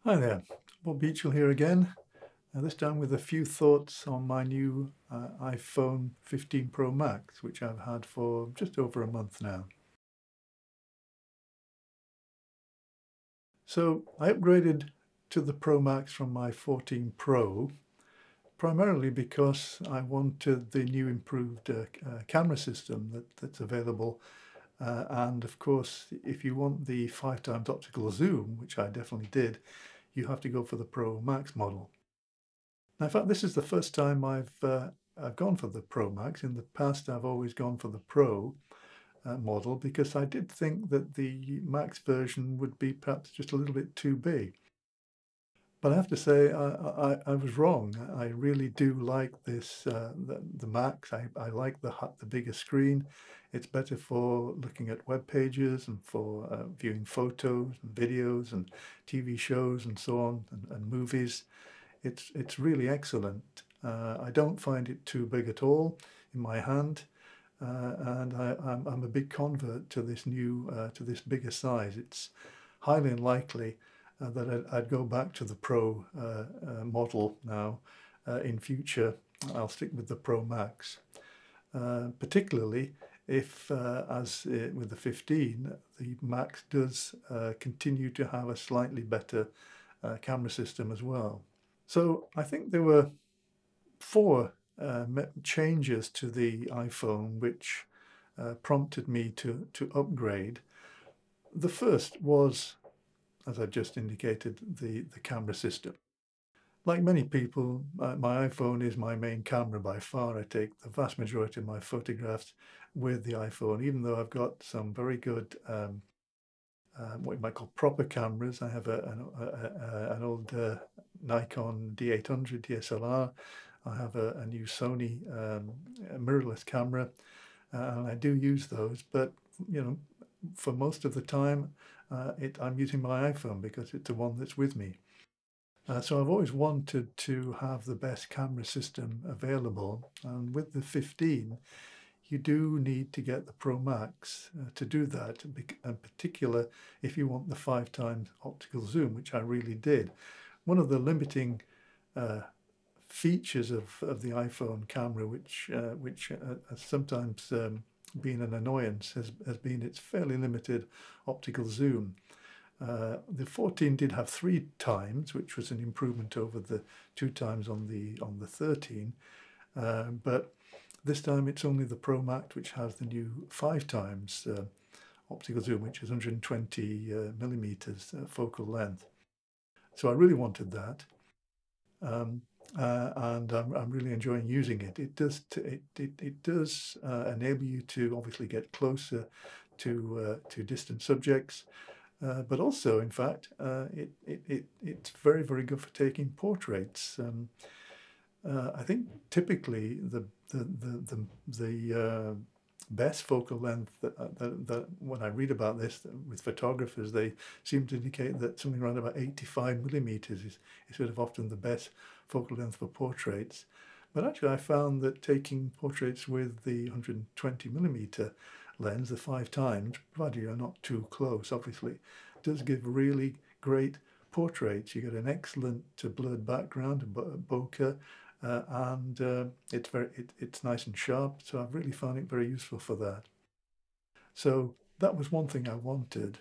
Hi there, Bob Beechell here again, this time with a few thoughts on my new iPhone 15 Pro Max, which I've had for just over a month now. So I upgraded to the Pro Max from my 14 Pro, primarily because I wanted the new improved camera system that's available. And of course, if you want the 5x optical zoom, which I definitely did, you have to go for the Pro Max model. Now, in fact, this is the first time I've gone for the Pro Max. In the past, I've always gone for the Pro model because I did think that the Max version would be perhaps just a little bit too big. But I have to say, I was wrong. I really do like this, the Max. I like the bigger screen. It's better for looking at web pages and for viewing photos and videos and TV shows and so on and movies. It's really excellent. I don't find it too big at all in my hand, and I'm a big convert to this to this bigger size. It's highly unlikely that I'd go back to the Pro model now in future. I'll stick with the Pro Max, particularly if, with the 15, the Max does continue to have a slightly better camera system as well. So I think there were four changes to the iPhone which prompted me to upgrade. The first was, as I just indicated, the camera system. Like many people, my iPhone is my main camera by far. I take the vast majority of my photographs with the iPhone, even though I've got some very good what you might call proper cameras. I have an old Nikon D800 DSLR. I have a new Sony mirrorless camera, and I do use those. But for most of the time, I'm using my iPhone because it's the one that's with me. So I've always wanted to have the best camera system available, and with the 15, you do need to get the Pro Max to do that, in particular if you want the 5x optical zoom, which I really did. One of the limiting features of the iPhone camera, which has sometimes been an annoyance, has been its fairly limited optical zoom. The 14 did have 3x, which was an improvement over the 2x on the 13, but this time it's only the Pro Max which has the new 5x optical zoom, which is 120 millimeters focal length. So I really wanted that, and I'm really enjoying using it. It does enable you to obviously get closer to distant subjects, but also, in fact, it's very, very good for taking portraits. I think typically the best focal length that when I read about this with photographers, they seem to indicate that something around about 85 millimeters is sort of often the best focal length for portraits. But actually, I found that taking portraits with the 120 millimeter lens, the 5x, provided you're not too close, obviously, does give really great portraits. You get an excellent blurred background, bokeh, and it's nice and sharp. So I've really found it very useful for that. So that was one thing I wanted.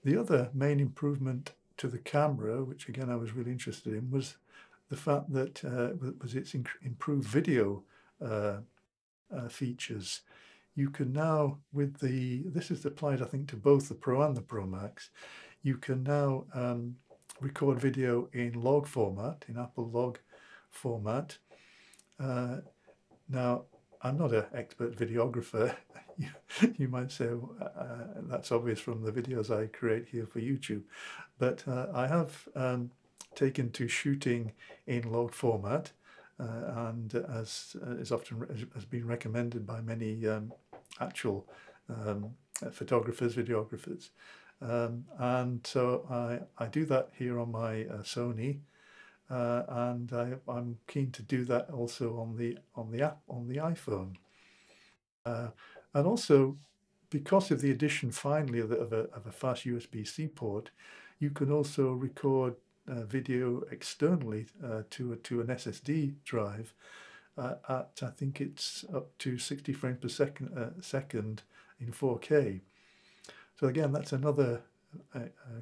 The other main improvement to the camera, which again I was really interested in, was the fact that was its improved video features. You can now, this is applied I think to both the Pro and the Pro Max, you can now record video in log format, in Apple log format. Now, I'm not an expert videographer. You might say that's obvious from the videos I create here for YouTube, but I have taken to shooting in log format, and as is often has been recommended by many actual photographers, videographers, and so I do that here on my Sony. And I'm keen to do that also on the iPhone, and also because of the addition finally of a fast USB-C port, You can also record video externally to an SSD drive at, I think it's up to 60 frames per second in 4K. So again, that's another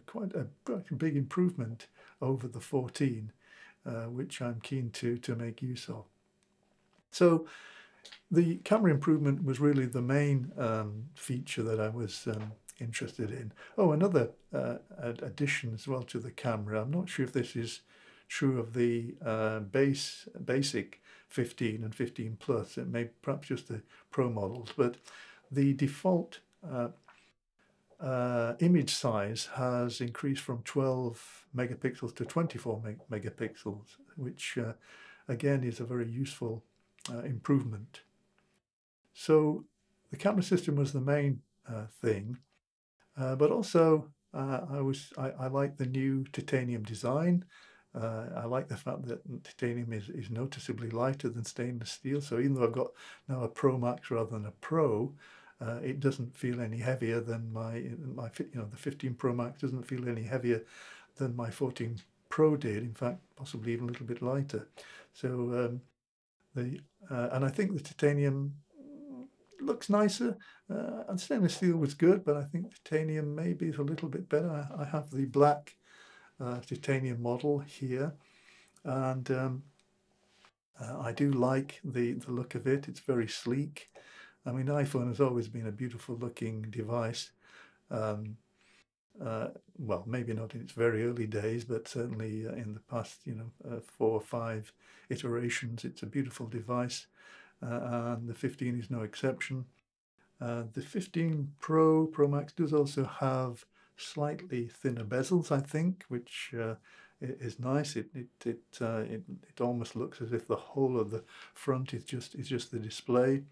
quite a big improvement over the 14, which I'm keen to make use of. So the camera improvement was really the main feature that I was interested in. Oh, another addition as well to the camera. I'm not sure if this is true of the basic 15 and 15 Plus. It may perhaps just the Pro models, but the default image size has increased from 12 megapixels to 24 megapixels, which again is a very useful improvement. So the camera system was the main thing, but also I like the new titanium design. I like the fact that titanium is noticeably lighter than stainless steel. So even though I've got now a Pro Max rather than a Pro, it doesn't feel any heavier than the 15 Pro Max doesn't feel any heavier than my 14 Pro did. In fact, possibly even a little bit lighter. So and I think the titanium looks nicer. And stainless steel was good, but I think titanium maybe is a little bit better. I have the black titanium model here, and I do like the look of it. It's very sleek. I mean, iPhone has always been a beautiful looking device. Well, maybe not in its very early days, but certainly in the past, 4 or 5 iterations, it's a beautiful device, and the 15 is no exception. The 15 Pro Max does also have slightly thinner bezels, I think, which is nice. It almost looks as if the whole of the front is just the display.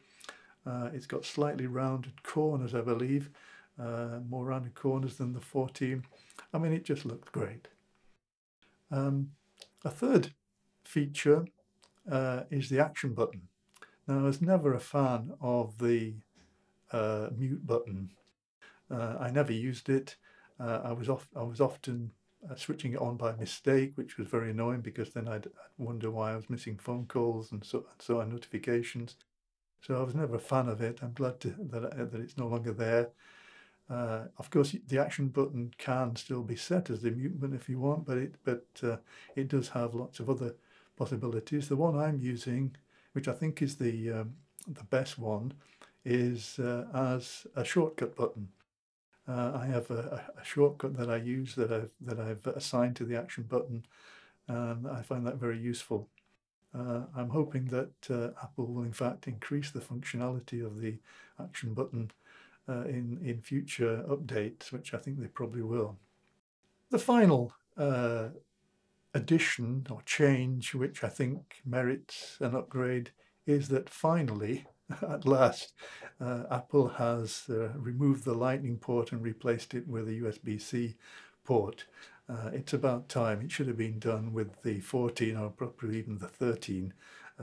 It's got slightly rounded corners, I believe, more rounded corners than the 14. I mean, it just looks great. A third feature is the action button. Now, I was never a fan of the mute button. I never used it. I was often switching it on by mistake, which was very annoying because then I'd wonder why I was missing phone calls and so on, notifications. So I was never a fan of it. I'm glad that it's no longer there. Of course, the action button can still be set as the mute button if you want, but it does have lots of other possibilities. The one I'm using, which I think is the best one, is as a shortcut button. I have a shortcut that I use that I've assigned to the action button, and I find that very useful. I'm hoping that Apple will in fact increase the functionality of the action button in future updates, which I think they probably will. The final addition or change, which I think merits an upgrade, is that finally, at last, Apple has removed the Lightning port and replaced it with a USB-C port. It's about time. It should have been done with the 14 or probably even the 13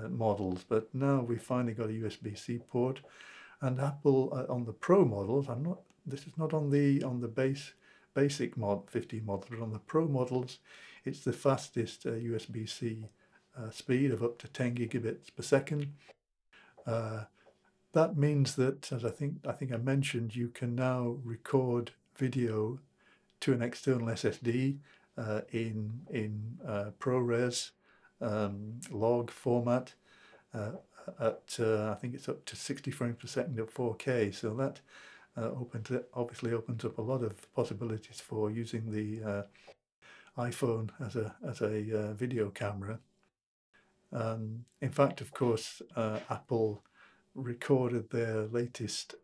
models, but now we finally got a USB-C port. And Apple on the Pro models, this is not on the basic 15 model, but on the Pro models, it's the fastest USB-C speed of up to 10 gigabits per second. That means that, as I think I mentioned, you can now record video to an external SSD in ProRes log format at I think it's up to 60 frames per second at 4K. So that obviously opens up a lot of possibilities for using the iPhone as a video camera. In fact, of course, Apple recorded their latest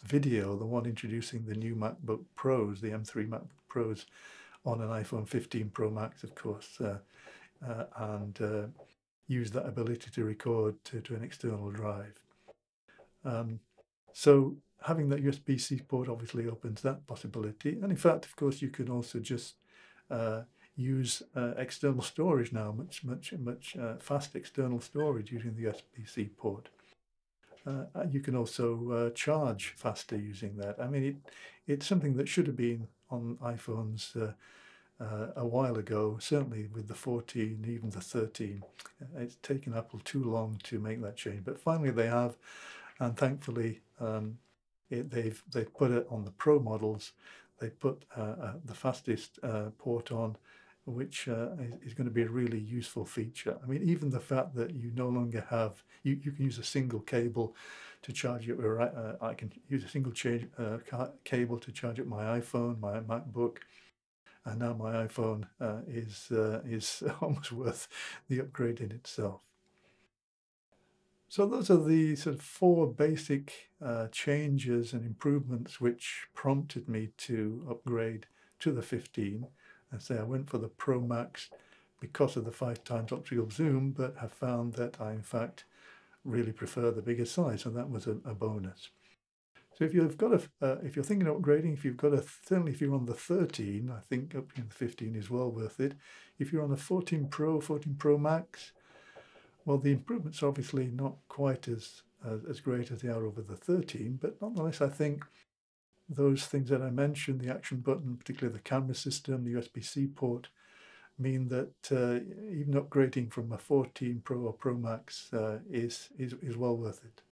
video, the one introducing the new MacBook Pros, the M3 MacBook Pros, on an iPhone 15 Pro Max, of course, and use that ability to record to an external drive. So having that USB-C port obviously opens that possibility. And in fact, of course, you can also just use external much fast external storage using the USB-C port. You can also charge faster using that. I mean, it's something that should have been on iPhones a while ago, certainly with the 14, even the 13. It's taken Apple too long to make that change, but finally they have, and thankfully they've put it on the Pro models. They put the fastest port on, which is going to be a really useful feature. I mean, even the fact that you no longer have, you can use a single cable to charge it. I can use a single cable to charge up my iPhone, my MacBook, and now my iPhone is almost worth the upgrade in itself. So those are the sort of four basic changes and improvements which prompted me to upgrade to the 15. And say I went for the Pro Max because of the 5x optical zoom, but have found that I in fact really prefer the bigger size, so that was a bonus. So if you've got if you're thinking of upgrading, if you've got certainly if you're on the 13, I think up to the 15 is well worth it. If you're on the 14 Pro, 14 Pro Max, well, the improvements are obviously not quite as great as they are over the 13, but nonetheless, I think those things that I mentioned, the action button, particularly the camera system, the USB-C port, mean that even upgrading from a 14 Pro or Pro Max is well worth it.